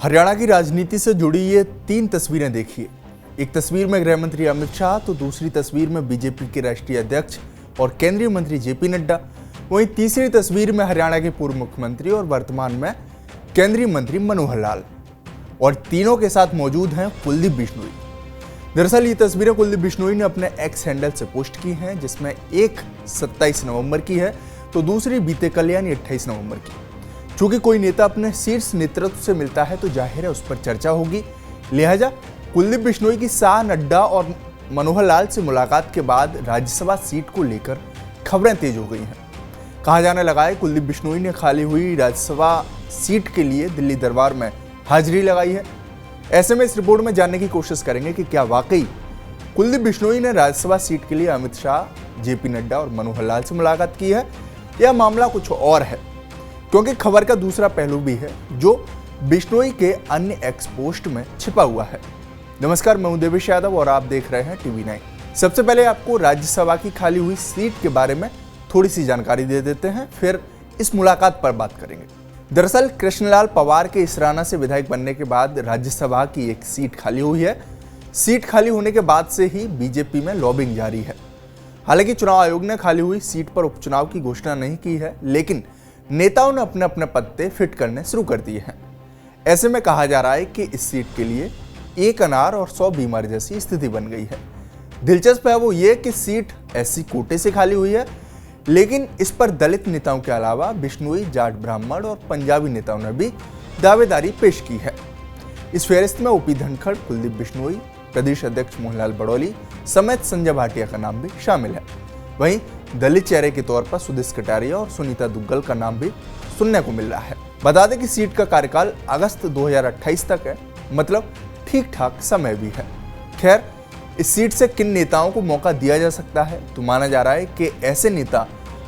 हरियाणा की राजनीति से जुड़ी ये 3 तस्वीरें देखिए। एक तस्वीर में गृह मंत्री अमित शाह तो दूसरी तस्वीर में बीजेपी के राष्ट्रीय अध्यक्ष और केंद्रीय मंत्री जेपी नड्डा। वहीं तीसरी तस्वीर में हरियाणा के पूर्व मुख्यमंत्री और वर्तमान में केंद्रीय मंत्री मनोहर लाल, और तीनों के साथ मौजूद हैं कुलदीप बिश्नोई। दरअसल ये तस्वीरें कुलदीप बिश्नोई ने अपने एक्स हैंडल से पोस्ट की हैं, जिसमें एक 27 नवंबर की है तो दूसरी बीते कल यानी 28 नवंबर की। चूंकि कोई नेता अपने शीर्ष नेतृत्व से मिलता है तो जाहिर है उस पर चर्चा होगी, लिहाजा कुलदीप बिश्नोई की शाह, नड्डा और मनोहर लाल से मुलाकात के बाद राज्यसभा सीट को लेकर खबरें तेज हो गई हैं। कहा जाने लगा है कुलदीप बिश्नोई ने खाली हुई राज्यसभा सीट के लिए दिल्ली दरबार में हाजिरी लगाई है। ऐसे में इस रिपोर्ट में जानने की कोशिश करेंगे कि क्या वाकई कुलदीप बिश्नोई ने राज्यसभा सीट के लिए अमित शाह, जेपी नड्डा और मनोहर लाल से मुलाकात की है या मामला कुछ और है, क्योंकि खबर का दूसरा पहलू भी है जो बिश्नोई के अन्य एक्स पोस्ट में छिपा हुआ है। नमस्कार, मैं हूं देवेश यादव और आप देख रहे हैं टीवी 9। सबसे पहले आपको राज्यसभा की खाली हुई सीट के बारे में थोड़ी सी जानकारी दे देते हैं, फिर इस मुलाकात पर बात करेंगे। दरअसल कृष्णलाल पवार के इसराना से विधायक बनने के बाद राज्यसभा की एक सीट खाली हुई है। सीट खाली होने के बाद से ही बीजेपी में लॉबिंग जारी है। हालांकि चुनाव आयोग ने खाली हुई सीट पर उपचुनाव की घोषणा नहीं की है, लेकिन नेताओं ने अपने अपने पत्ते फिट करने शुरू कर दिए हैं। ऐसे में कहा जा रहा है कि इस सीट के लिए 1 अनार और 100 बीमार जैसी स्थिति बन गई है। दिलचस्प है वो ये कि सीट एससी कोटे से खाली हुई है, लेकिन इस पर दलित नेताओं के अलावा बिश्नोई, जाट ब्राह्मण और पंजाबी नेताओं ने भी दावेदारी पेश की है। इस फहरिस्त में ओपी धनखड़, कुलदीप बिश्नोई, प्रदेश अध्यक्ष मोहनलाल बड़ौली समेत संजय भाटिया का नाम भी शामिल है। वहीं दलित चेहरे के तौर पर सुदेश कटारिया और सुनीता दुग्गल का नाम भी सुनने को मिल रहा है। बता दें कि सीट का कार्यकाल अगस्त 2028 तक है, मतलब ठीक ठाक समय भी है। खैर, इस सीट से किन नेताओं को मौका दिया जा सकता है, तो माना जा रहा है कि ऐसे नेता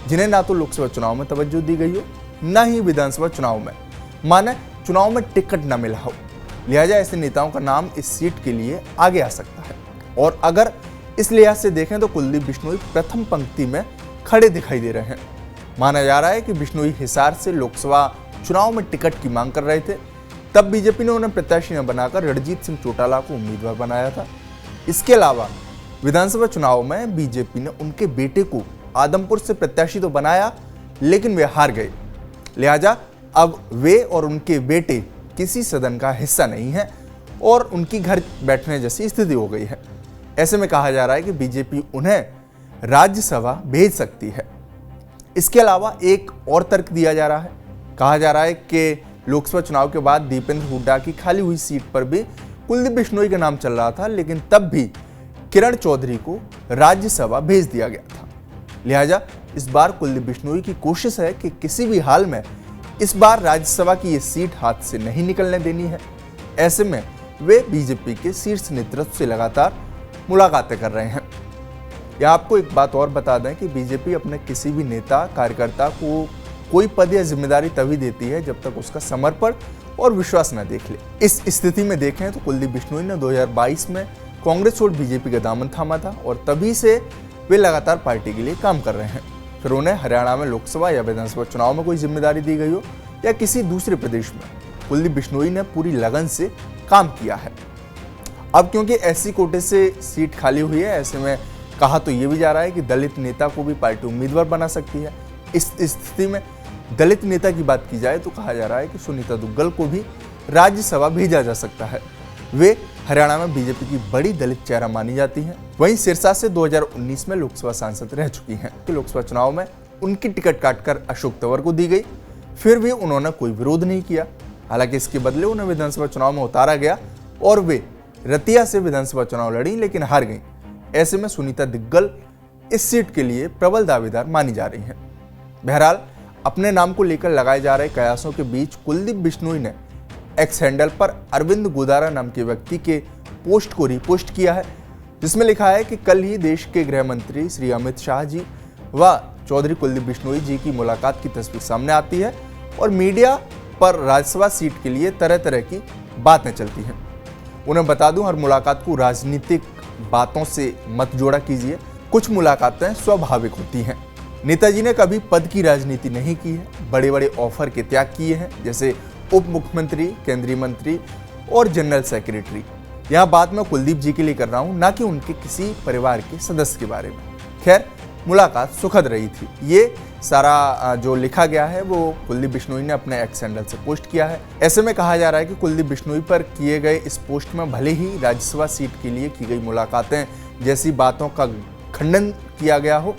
जिन्हें ना तो लोकसभा चुनाव में तवज्जो दी गई हो, ना ही विधानसभा चुनाव में, माने चुनाव में टिकट न मिला हो, लिहाजा ऐसे नेताओं का नाम इस सीट के लिए आगे आ सकता है। और अगर इस लिहाज से देखें तो कुलदीप बिश्नोई प्रथम पंक्ति में खड़े दिखाई दे रहे हैं। माना जा रहा है कि बिश्नोई हिसार से लोकसभा चुनाव में टिकट की मांग कर रहे थे, तब बीजेपी ने उन्हें प्रत्याशी न बनाकर रणजीत सिंह चौटाला को उम्मीदवार बनाया था। इसके अलावा विधानसभा चुनाव में बीजेपी ने उनके बेटे को आदमपुर से प्रत्याशी तो बनाया, लेकिन वे हार गए। लिहाजा अब वे और उनके बेटे किसी सदन का हिस्सा नहीं है और उनकी घर बैठने जैसी स्थिति हो गई है। ऐसे में कहा जा रहा है कि बीजेपी उन्हें राज्यसभा भेज सकती है। इसके अलावा एक और तर्क दिया जा रहा है। कहा जा रहा है कि लोकसभा चुनाव के बाद दीपेंद्र हुड्डा की खाली हुई सीट पर भी कुलदीप बिश्नोई का नाम चल रहा था, लेकिन तब भी किरण चौधरी को राज्यसभा भेज दिया गया था। लिहाजा इस बार कुलदीप बिश्नोई की कोशिश है कि किसी भी हाल में इस बार राज्यसभा की ये सीट हाथ से नहीं निकलने देनी है। ऐसे में वे बीजेपी के शीर्ष नेतृत्व से लगातार मुलाकातें कर रहे हैं। या आपको एक बात और बता दें कि बीजेपी अपने किसी भी नेता कार्यकर्ता को कोई पद या जिम्मेदारी तभी देती है जब तक उसका समर्पण और विश्वास न देख ले। इस स्थिति में देखें तो कुलदीप बिश्नोई ने 2022 में कांग्रेस छोड़ बीजेपी का दामन थामा था और तभी से वे लगातार पार्टी के लिए काम कर रहे हैं। फिर उन्हें हरियाणा में लोकसभा या विधानसभा चुनाव में कोई जिम्मेदारी दी गई हो या किसी दूसरे प्रदेश में, कुलदीप बिश्नोई ने पूरी लगन से काम किया है। अब क्योंकि एससी कोटे से सीट खाली हुई है, ऐसे में कहा तो ये भी जा रहा है कि दलित नेता को भी पार्टी उम्मीदवार बना सकती है। इस स्थिति में दलित नेता की बात की जाए तो कहा जा रहा है कि सुनीता दुग्गल को भी राज्यसभा भेजा जा सकता है। वे हरियाणा में बीजेपी की बड़ी दलित चेहरा मानी जाती हैं। वहीं सिरसा से 2019 में लोकसभा सांसद रह चुकी हैं। लोकसभा चुनाव में उनकी टिकट काटकर अशोक तंवर को दी गई, फिर भी उन्होंने कोई विरोध नहीं किया। हालांकि इसके बदले उन्हें विधानसभा चुनाव में उतारा गया और वे रतिया से विधानसभा चुनाव लड़ी, लेकिन हार गईं। ऐसे में सुनीता दुग्गल इस सीट के लिए प्रबल दावेदार मानी जा रही हैं। बहरहाल, अपने नाम को लेकर लगाए जा रहे कयासों के बीच कुलदीप बिश्नोई ने एक्स हैंडल पर अरविंद गोदारा नाम के व्यक्ति के पोस्ट को रीपोस्ट किया है, जिसमें लिखा है कि कल ही देश के गृह मंत्री श्री अमित शाह जी व चौधरी कुलदीप बिश्नोई जी की मुलाकात की तस्वीर सामने आती है और मीडिया पर राज्यसभा सीट के लिए तरह तरह की बातें चलती हैं। उन्हें बता दूं, हर मुलाकात को राजनीतिक बातों से मत जोड़ा कीजिए। कुछ मुलाकातें स्वाभाविक होती हैं। नेताजी ने कभी पद की राजनीति नहीं की है, बड़े बड़े ऑफर के त्याग किए हैं, जैसे उप मुख्यमंत्री, केंद्रीय मंत्री और जनरल सेक्रेटरी। यहाँ बात मैं कुलदीप जी के लिए कर रहा हूँ, ना कि उनके किसी परिवार के सदस्य के बारे में। खैर, मुलाकात सुखद रही थी। ये सारा जो लिखा गया है वो कुलदीप बिश्नोई ने अपने एक्स हैंडल से पोस्ट किया है। ऐसे में कहा जा रहा है कि कुलदीप बिश्नोई पर किए गए इस पोस्ट में भले ही राज्यसभा सीट के लिए की गई मुलाकातें जैसी बातों का खंडन किया गया हो,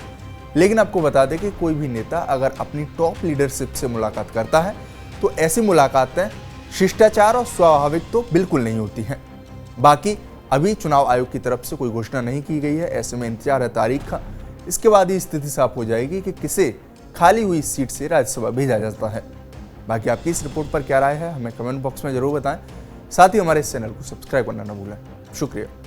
लेकिन आपको बता दें कि कोई भी नेता अगर अपनी टॉप लीडरशिप से मुलाकात करता है तो ऐसी मुलाकातें शिष्टाचार और स्वाभाविक तो बिल्कुल नहीं होती हैं। बाकी अभी चुनाव आयोग की तरफ से कोई घोषणा नहीं की गई है, ऐसे में इंतजार है तारीख का। इसके बाद ही स्थिति साफ हो जाएगी कि किसे खाली हुई सीट से राज्यसभा भेजा जाता है। बाकी आपकी इस रिपोर्ट पर क्या राय है, हमें कमेंट बॉक्स में जरूर बताएं। साथ ही हमारे इस चैनल को सब्सक्राइब करना न भूलें। शुक्रिया।